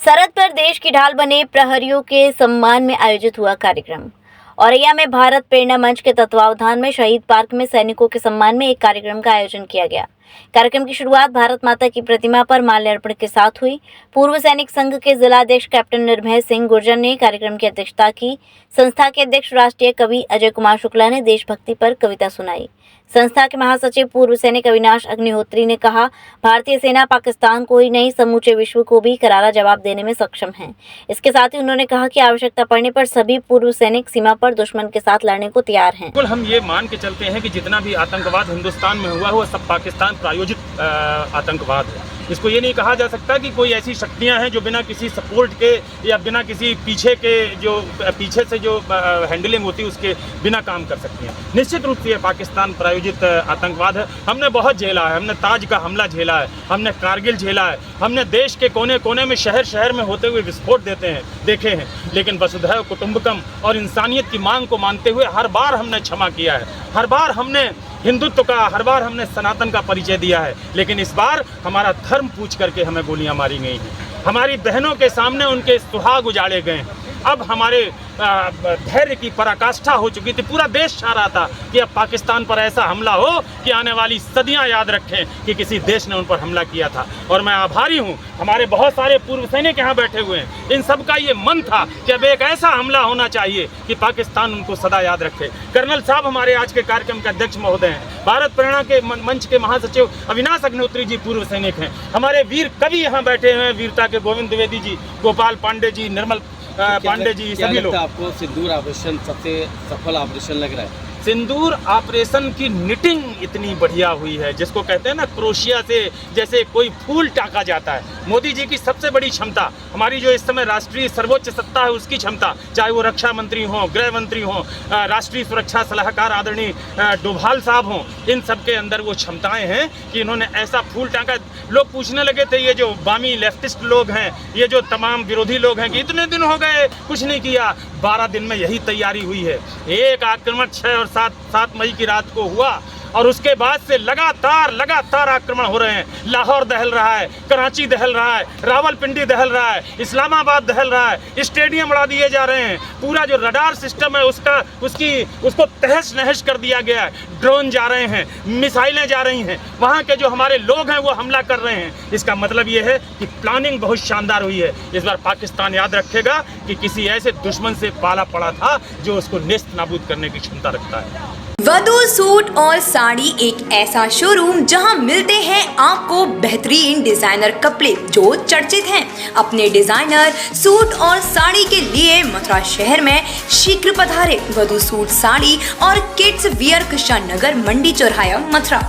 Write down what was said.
सरहद पर देश की ढाल बने प्रहरियों के सम्मान में आयोजित हुआ कार्यक्रम। औरैया में भारत प्रेरणा मंच के तत्वावधान में शहीद पार्क में सैनिकों के सम्मान में एक कार्यक्रम का आयोजन किया गया। कार्यक्रम की शुरुआत भारत माता की प्रतिमा पर माल्यार्पण के साथ हुई। पूर्व सैनिक संघ के जिला अध्यक्ष कैप्टन निर्भय सिंह गुर्जर ने कार्यक्रम की अध्यक्षता की। संस्था के अध्यक्ष राष्ट्रीय कवि अजय कुमार शुक्ला ने देशभक्ति पर कविता सुनाई। संस्था के महासचिव पूर्व सैनिक अविनाश अग्निहोत्री ने कहा, भारतीय सेना पाकिस्तान को ही नहीं समूचे विश्व को भी करारा जवाब देने में सक्षम है। इसके साथ ही उन्होंने कहा कि आवश्यकता पड़ने पर सभी पूर्व सैनिक सीमा पर दुश्मन के साथ लड़ने को तैयार हैं। बिल्कुल, हम ये मान के चलते हैं कि जितना भी आतंकवाद हिंदुस्तान में हुआ वो सब पाकिस्तान प्रायोजित आतंकवाद है। इसको ये नहीं कहा जा सकता कि कोई ऐसी शक्तियां हैं जो बिना किसी सपोर्ट के या बिना किसी पीछे से जो हैंडलिंग होती है उसके बिना काम कर सकती हैं। निश्चित रूप से ये पाकिस्तान प्रायोजित आतंकवाद है। हमने बहुत झेला है, हमने ताज का हमला झेला है, हमने कारगिल झेला है, हमने देश के कोने कोने में शहर में होते हुए विस्फोट देखे हैं। लेकिन वसुधैव कुटुंबकम और इंसानियत की मांग को मानते हुए हर बार हमने क्षमा किया है, हर बार हमने हिंदुत्व का, हर बार हमने सनातन का परिचय दिया है। लेकिन इस बार हमारा धर्म पूछ करके हमें गोलियां मारी गई हैं, हमारी बहनों के सामने उनके सुहाग उजाड़े गए हैं। अब हमारे धैर्य की पराकाष्ठा हो चुकी थी। पूरा देश चाह रहा था कि अब पाकिस्तान पर ऐसा हमला हो कि आने वाली सदियां याद रखें कि किसी देश ने उन पर हमला किया था। और मैं आभारी हूं, हमारे बहुत सारे पूर्व सैनिक यहाँ बैठे हुए हैं, इन सब का ये मन था कि अब एक ऐसा हमला होना चाहिए कि पाकिस्तान उनको सदा याद रखे। कर्नल साहब हमारे आज के कार्यक्रम के अध्यक्ष महोदय हैं, भारत प्रेरणा के मंच के महासचिव अविनाश अग्निहोत्री जी पूर्व सैनिक हैं, हमारे वीर कवि यहाँ बैठे हुए हैं, वीरता के गोविंद द्विवेदी जी, गोपाल पांडे जी, निर्मल पांडे जी, सभी लोग। आपको सिंदूर ऑपरेशन सबसे सफल ऑपरेशन लग रहा है? सिंदूर ऑपरेशन की निटिंग इतनी बढ़िया हुई है, जिसको कहते हैं ना क्रोशिया से जैसे कोई फूल टाका जाता है। मोदी जी की सबसे बड़ी क्षमता, हमारी जो इस समय राष्ट्रीय सर्वोच्च सत्ता है उसकी क्षमता, चाहे वो रक्षा मंत्री हो, गृह मंत्री हो, राष्ट्रीय सुरक्षा सलाहकार आदरणीय डोभाल साहब हों, इन सब के अंदर वो क्षमताएं हैं कि इन्होंने ऐसा फूल टाका। लोग पूछने लगे थे, ये जो वामी लेफ्टिस्ट लोग हैं, ये जो तमाम विरोधी लोग हैं कि इतने दिन हो गए कुछ नहीं किया। 12 दिन में यही तैयारी हुई है। एक आक्रमण 6 और 7 मई की रात को हुआ और उसके बाद से लगातार आक्रमण हो रहे हैं। लाहौर दहल रहा है, कराची दहल रहा है, रावलपिंडी दहल रहा है, इस्लामाबाद दहल रहा है, स्टेडियम उड़ा दिए जा रहे हैं। पूरा जो रडार सिस्टम है उसको तहस नहस कर दिया गया है। ड्रोन जा रहे हैं, मिसाइलें जा रही हैं, वहाँ के जो हमारे लोग हैं वो हमला कर रहे हैं। इसका मतलब ये है कि प्लानिंग बहुत शानदार हुई है। इस बार पाकिस्तान याद रखेगा कि किसी ऐसे दुश्मन से पाला पड़ा था जो उसको नेस्त नाबूद करने की क्षमता रखता है। वधू सूट और साड़ी एक ऐसा शोरूम जहां मिलते हैं आपको बेहतरीन डिजाइनर कपड़े जो चर्चित हैं। अपने डिजाइनर सूट और साड़ी के लिए मथुरा शहर में शीघ्र पधारे। वधू सूट साड़ी और किड्स वियर कृष्णा नगर मंडी चौराहा मथुरा।